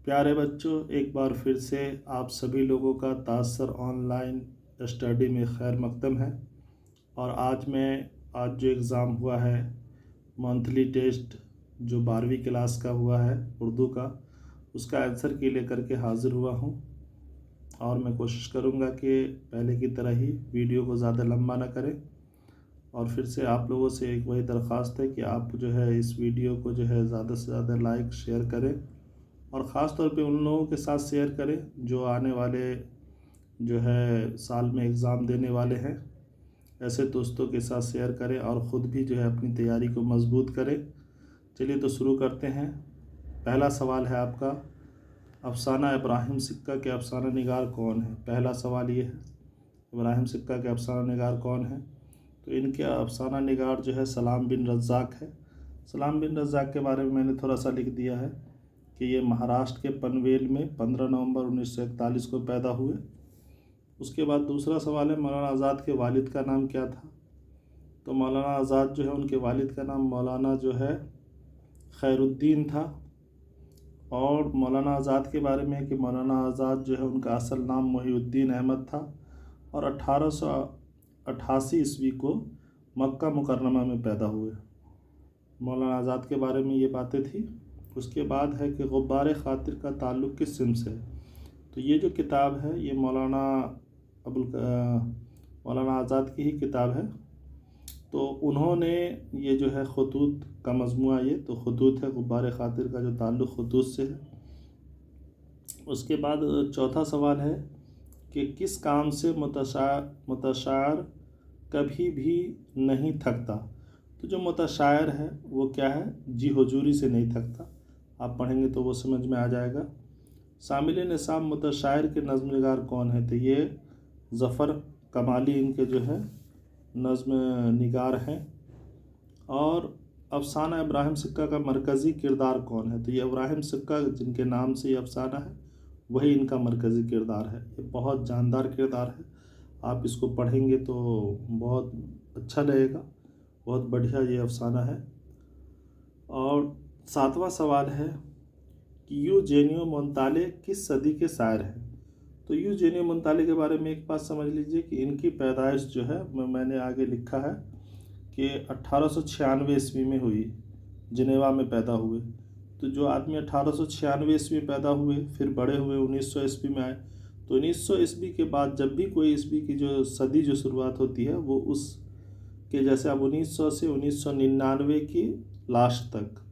प्यारे बच्चों, एक बार फिर से आप सभी लोगों का तासर ऑनलाइन स्टडी में खैर मकदम है। और आज जो एग्ज़ाम हुआ है, मंथली टेस्ट जो 12वीं क्लास का हुआ है उर्दू का, उसका आंसर की लेकर के हाज़िर हुआ हूँ। और मैं कोशिश करूँगा कि पहले की तरह ही वीडियो को ज़्यादा लंबा ना करें। और फिर से आप लोगों से एक वही दरख्वास्त है कि आप जो है इस वीडियो को जो है ज़्यादा से ज़्यादा लाइक शेयर करें, और ख़ास तौर पे उन लोगों के साथ शेयर करें जो आने वाले जो है साल में एग्ज़ाम देने वाले हैं। ऐसे दोस्तों के साथ शेयर करें और ख़ुद भी जो है अपनी तैयारी को मजबूत करें। चलिए तो शुरू करते हैं। पहला सवाल है आपका, अफसाना इब्राहिम सिक्का के अफसाना निगार कौन है? पहला सवाल ये है, इब्राहिम सिक्का के अफसाना निगार कौन है? तो इनके अफसाना निगार जो है सलाम बिन रज़्ज़ाक़ है। सलाम बिन रज़्ज़ाक़ के बारे में मैंने थोड़ा सा लिख दिया है कि ये महाराष्ट्र के पनवेल में 15 नवंबर 1941 को पैदा हुए। उसके बाद दूसरा सवाल है, मौलाना आज़ाद के वालिद का नाम क्या था? तो मौलाना आज़ाद जो है उनके वालिद का नाम मौलाना जो है खैरुद्दीन था। और मौलाना आज़ाद के बारे में है कि मौलाना आज़ाद जो है उनका असल नाम मोहिउद्दीन अहमद था, और 1888 ईस्वी को मक्का मुकर्रमा में पैदा हुए। मौलाना आज़ाद के बारे में ये बातें थी। उसके बाद है कि गुब्बार ख़ातिर का ताल्लुक़ किस सिम से है? तो ये जो किताब है ये मौलाना आज़ाद की ही किताब है। तो उन्होंने ये जो है खतूत का मजमूआ, ये तो खतूत है, गुब्बार ख़ातिर का जो ताल्लुक़ खतूत से है। उसके बाद चौथा सवाल है कि किस काम से मुतशायर कभी भी नहीं थकता? तो जो मुतशायर है वो क्या है? जी हुजूरी से नहीं थकता। आप पढ़ेंगे तो वो समझ में आ जाएगा। शामिल निसाब मुतशायर के नज़्म निगार कौन है? तो ये ज़फ़र कमाली इनके जो है नज़्म निगार हैं। और अफसाना इब्राहिम सिक्का का मरकज़ी किरदार कौन है? तो ये इब्राहिम सिक्का जिनके नाम से ये अफसाना है वही इनका मरकज़ी किरदार है। ये बहुत जानदार किरदार है, आप इसको पढ़ेंगे तो बहुत अच्छा लगेगा। बहुत बढ़िया ये अफसाना है। और सातवां सवाल है कि यूजेनियो मोंताले किस सदी के शायर हैं? तो यूजेनियो मोंताले के बारे में एक बात समझ लीजिए कि इनकी पैदाइश जो है मैंने आगे लिखा है कि 1896 ईस्वी में हुई, जिनेवा में पैदा हुए। तो जो आदमी 1896 ईस्वी में पैदा हुए, फिर बड़े हुए 1900 ईस्वी में आए, तो 1900 ईस्वी के बाद जब भी कोई ईस्वी की जो सदी जो शुरुआत होती है वो उस के जैसे अब 1900 से 1999 की लास्ट तक,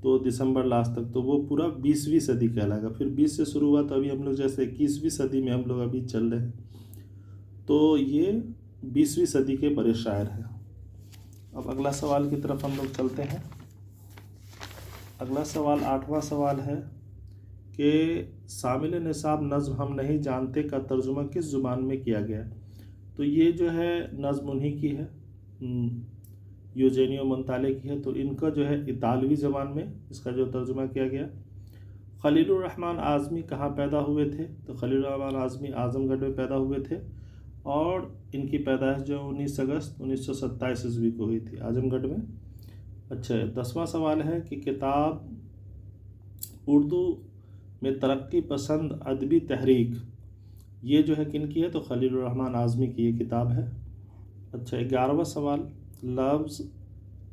तो दिसंबर लास्ट तक, तो वो पूरा 20वीं सदी कहलाएगा। फिर 20 से शुरू हुआ तो अभी हम लोग जैसे 21वीं सदी में हम लोग अभी चल रहे हैं, तो ये 20वीं सदी के बड़े शायर हैं। अब अगला सवाल की तरफ हम लोग चलते हैं। अगला सवाल 8वां सवाल है कि शामिल निसाब नज़्म हम नहीं जानते का तर्जुमा किस ज़ुबान में किया गया? तो ये जो है नज़्म उन्हीं की है, यूजेनियो मोंताले की है। तो इनका जो है इतालवी ज़बान में इसका जो तर्जुमा किया गया। खलीलुर रहमान आज़मी कहाँ पैदा हुए थे? तो खलीलुर रहमान आज़मी आज़मगढ़ में पैदा हुए थे, और इनकी पैदाइश जो 19 अगस्त 1927 ईस्वी को हुई थी आज़मगढ़ में। अच्छा, 10वां सवाल है कि किताब उर्दू में तरक्की पसंद अदबी तहरीक, ये जो है किन की है? तो खलीलुर रहमान आज़मी की ये किताब है। अच्छा, 11वां सवाल, लफ्ज़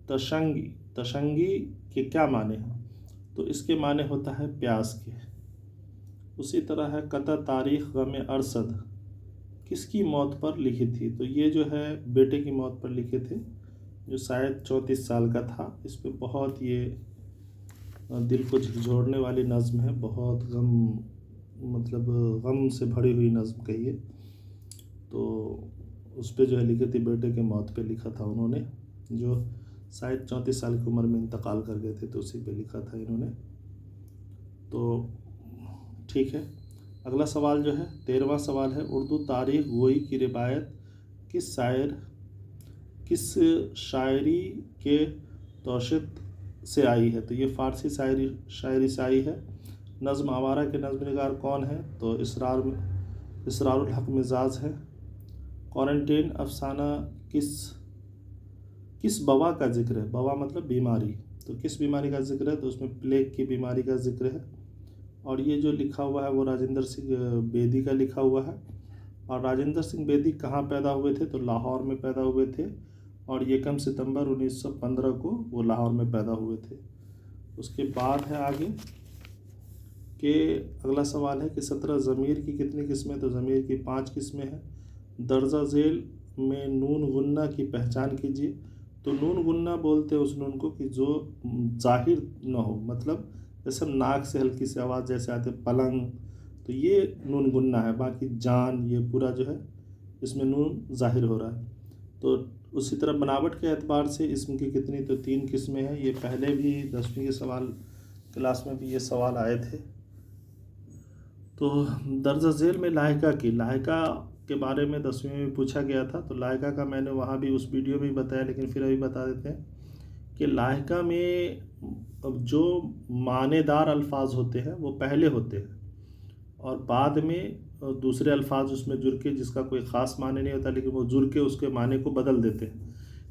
तशंगी के क्या माने हैं? तो इसके माने होता है प्यास के। उसी तरह है कता तारीख़ गम अरसद किसकी मौत पर लिखी थी? तो ये जो है बेटे की मौत पर लिखे थे, जो शायद 34 साल का था। इस पर बहुत ये दिल को झकझोरने वाली नज़्म है, बहुत गम से भरी हुई नज़्म कहिए। तो उस पर जो है लिखी थी, बेटे के मौत पे लिखा था उन्होंने, जो शायद 34 साल की उम्र में इंतकाल कर गए थे, तो उसी पे लिखा था इन्होंने। तो ठीक है। अगला सवाल जो है 13वां सवाल है, उर्दू तारीख़ गोई की रिवायत किस शायरी के तौशीत से आई है? तो ये फ़ारसी शायरी से आई है। नज़्म आवारा के नज़्म निगार कौन है? तो इसरारुल हक मिजाज है। क्वारंटीन अफसाना किस बवा का जिक्र है? बवा मतलब बीमारी, तो किस बीमारी का जिक्र है? तो उसमें प्लेग की बीमारी का जिक्र है। اور یہ جو لکھا ہوا ہے وہ راجندر سنگھ بیدی کا لکھا ہوا ہے. اور راجندر سنگھ بیدی کہاں پیدا ہوئے تھے؟ تو لاہور میں پیدا ہوئے تھے، اور 1 ستمبر 1915 کو وہ لاہور میں پیدا ہوئے تھے. اس کے بعد ہے آگے کہ اگلا سوال ہے کہ 17 ضمیر کی کتنی قسمیں؟ تو ضمیر کی 5 قسمیں ہیں. درجہ ذیل میں نون غنہ کی پہچان کیجیے. تو نون غنہ بولتے ہیں اس نون کو کہ جو ظاہر نہ ہو، مطلب جیسے ہم ناک سے ہلکی سی آواز جیسے آتے پلنگ، تو یہ نون غنہ ہے. باقی جان یہ پورا جو ہے اس میں نون ظاہر ہو رہا ہے. تو اسی طرح بناوٹ کے اعتبار سے اسم کی کتنی؟ تو 3 قسمیں ہیں. یہ پہلے بھی 10ویں کے سوال کلاس میں بھی یہ سوال آئے تھے. تو درجہ ذیل میں لاحقہ کی، لاحقہ کے بارے میں 10ویں میں پوچھا گیا تھا. تو لاحقہ کا میں نے وہاں بھی اس ویڈیو میں بتایا، لیکن پھر ابھی بتا دیتے ہیں کہ لاحقہ میں جو معنی دار الفاظ ہوتے ہیں وہ پہلے ہوتے ہیں، اور بعد میں دوسرے الفاظ اس میں جڑ کے، جس کا کوئی خاص معنی نہیں ہوتا لیکن وہ جڑ کے اس کے معنی کو بدل دیتے ہیں.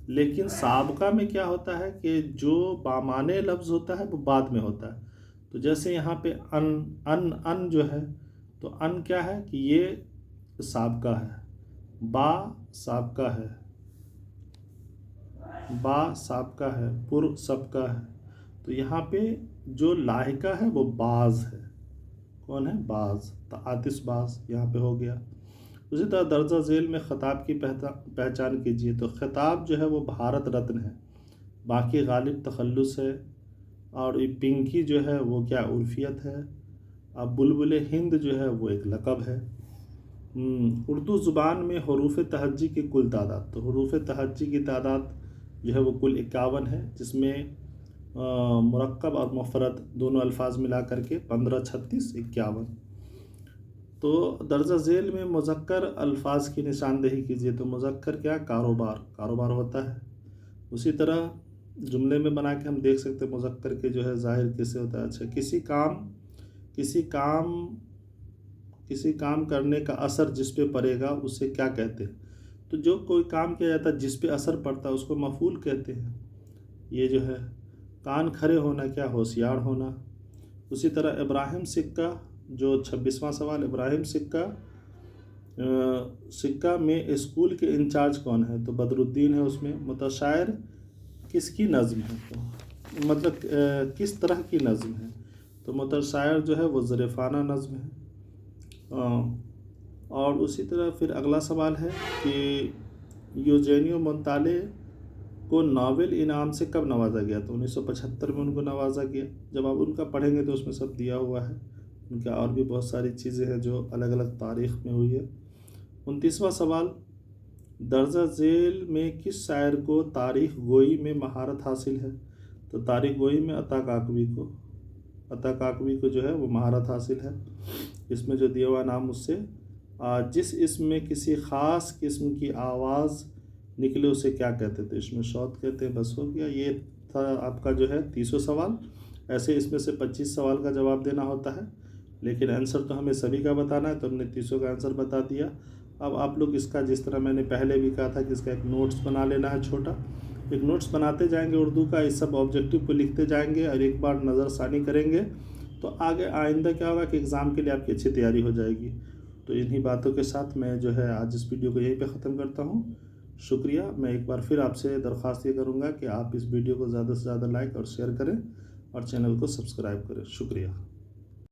لیکن سابقہ میں کیا ہوتا ہے کہ جو بامعنی لفظ ہوتا ہے وہ بعد میں ہوتا ہے. تو جیسے یہاں پہ ان جو ہے، تو ان کیا ہے کہ یہ سابقہ ہے. با سابقہ ہے، با سابقہ ہے، پر سابقہ ہے. تو یہاں پہ جو لاحقہ ہے وہ باز ہے. کون ہے؟ باز. عاطس باز یہاں پہ ہو گیا. اسی طرح درجہ ذیل میں خطاب کی پہچان کیجیے. تو خطاب جو ہے وہ بھارت رتن ہے، باقی غالب تخلص ہے، اور پنکی جو ہے وہ کیا عرفیت ہے. اب بلبل ہند جو ہے وہ ایک لقب ہے. اردو زبان میں حروف تہجی کی کل تعداد. تو حروف تہجی کی تعداد جو ہے وہ کل 51 ہے، جس میں مرکب اور مفرد دونوں الفاظ ملا کر کے 15 36 51. تو درجہ ذیل میں مذکر الفاظ کی نشاندہی کیجیے. تو مذکر کیا؟ کاروبار ہوتا ہے. اسی طرح جملے میں بنا کے ہم دیکھ سکتے ہیں مذکر کے جو ہے ظاہر کیسے ہوتا ہے. اچھا، کسی کام کرنے کا اثر جس پہ پڑے گا اسے کیا کہتے ہیں؟ تو جو کوئی کام کیا جاتا ہے جس پہ اثر پڑتا ہے اس کو مفعول کہتے ہیں. یہ جو ہے کان کھڑے ہونا کیا؟ ہوشیار ہونا. اسی طرح ابراہیم سکہ جو 26واں سوال، ابراہیم سکہ میں اسکول کے انچارج کون ہے؟ تو بدر الدین ہے اس میں. متشاعر کس کی نظم ہے؟ تو مطلب کس طرح کی نظم ہے؟ تو متشاعر جو ہے وہ ظریفانہ نظم ہے. اور اسی طرح پھر اگلا سوال ہے کہ یوجینیو مونتالے کو ناول انعام سے کب نوازا گیا؟ تو 1975 میں ان کو نوازا گیا. جب آپ ان کا پڑھیں گے تو اس میں سب دیا ہوا ہے. ان کا اور بھی بہت ساری چیزیں ہیں جو الگ الگ تاریخ میں ہوئی ہے. 29واں سوال، درجہ ذیل میں کس شاعر کو تاریخ گوئی میں مہارت حاصل ہے؟ تو تاریخ گوئی میں عطا کاکوی کو جو ہے وہ مہارت حاصل ہے. اس میں جو دیا ہوا نام اس سے جس اسم میں کسی خاص قسم کی آواز نکلے اسے کیا کہتے تھے؟ اس میں شوت کہتے ہیں. بس ہو گیا. یہ تھا آپ کا جو ہے 30واں سوال. ایسے اس میں سے 25 سوال کا جواب دینا ہوتا ہے، لیکن آنسر تو ہمیں سبھی کا بتانا ہے، تو ہم نے 30 کا آنسر بتا دیا. اب آپ لوگ اس کا، جس طرح میں نے پہلے بھی کہا تھا کہ اس کا ایک نوٹس بنا لینا ہے چھوٹا. ایک نوٹس بناتے جائیں گے اردو کا، اس سب آبجیکٹو کو لکھتے جائیں گے اور ایک بار نظر ثانی کریں گے، تو آگے آئندہ کیا ہوگا کہ اگزام کے لیے آپ کی اچھی تیاری ہو جائے گی. تو انہی باتوں کے ساتھ میں جو ہے آج اس ویڈیو کو یہیں پہ ختم کرتا ہوں. شکریہ. میں ایک بار پھر آپ سے درخواست یہ کروں گا کہ آپ اس ویڈیو کو زیادہ سے زیادہ لائک اور شیئر کریں اور چینل کو سبسکرائب کریں. شکریہ.